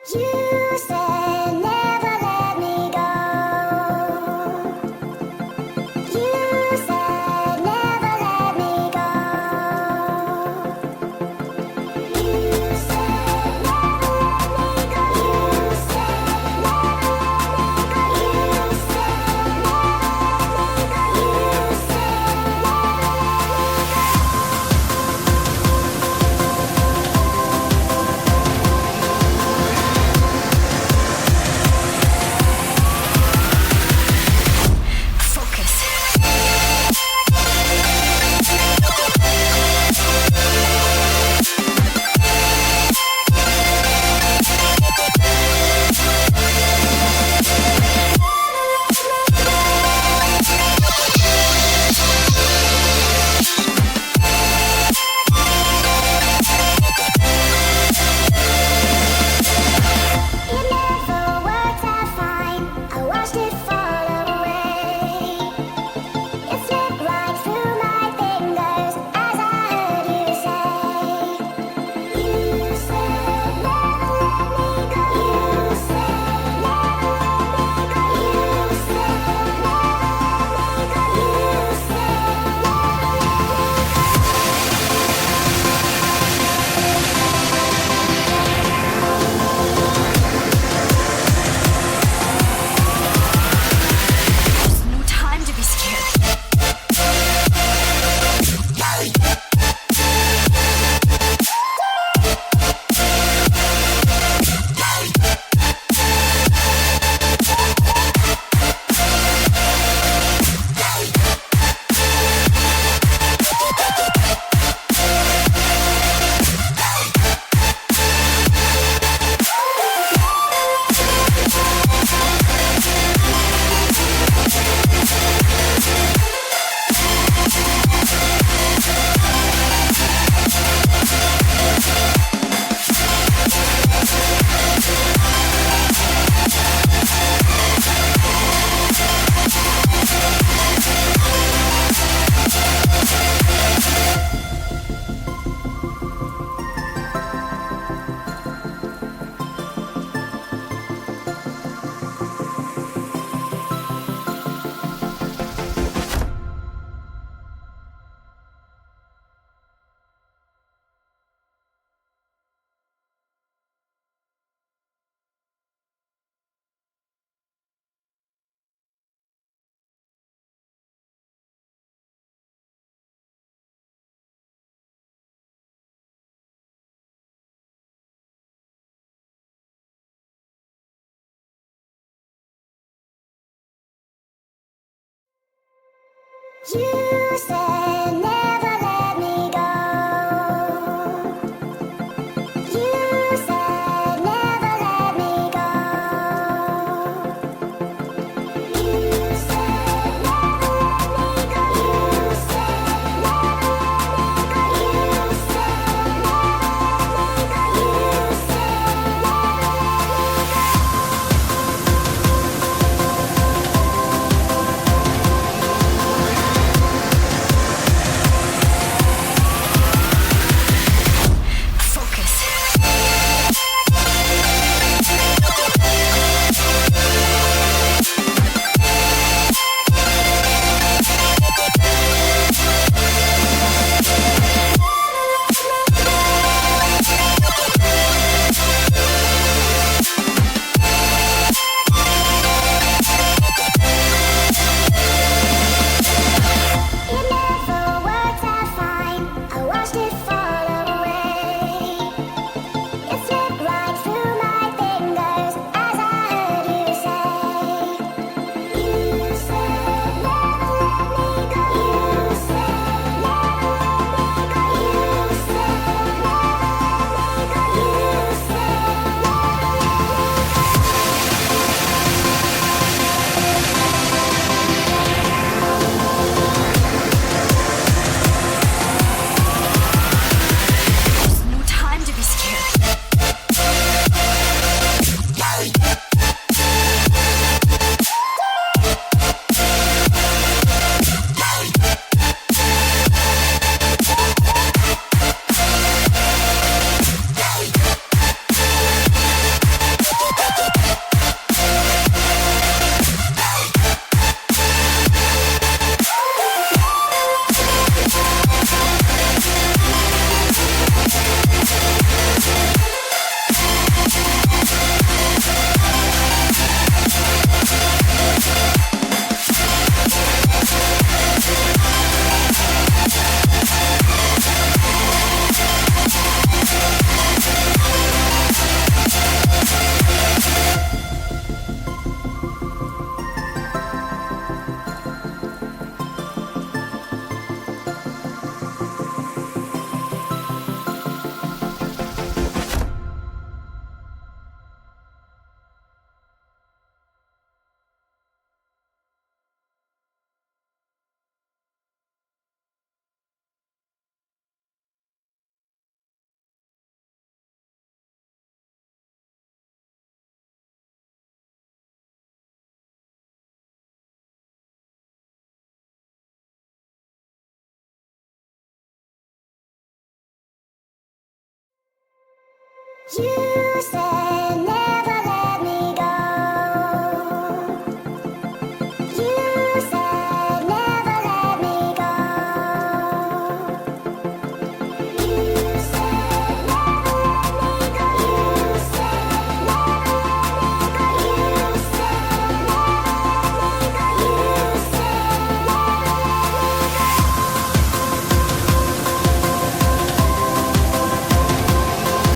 You said never let me go. You said never let me go. You said never let me go. You said never let me go. You said never let me go. You said you said never let me go. You said never let me go. You said never let me go. You said never let me go. You said never let me go. You said never let me go. You said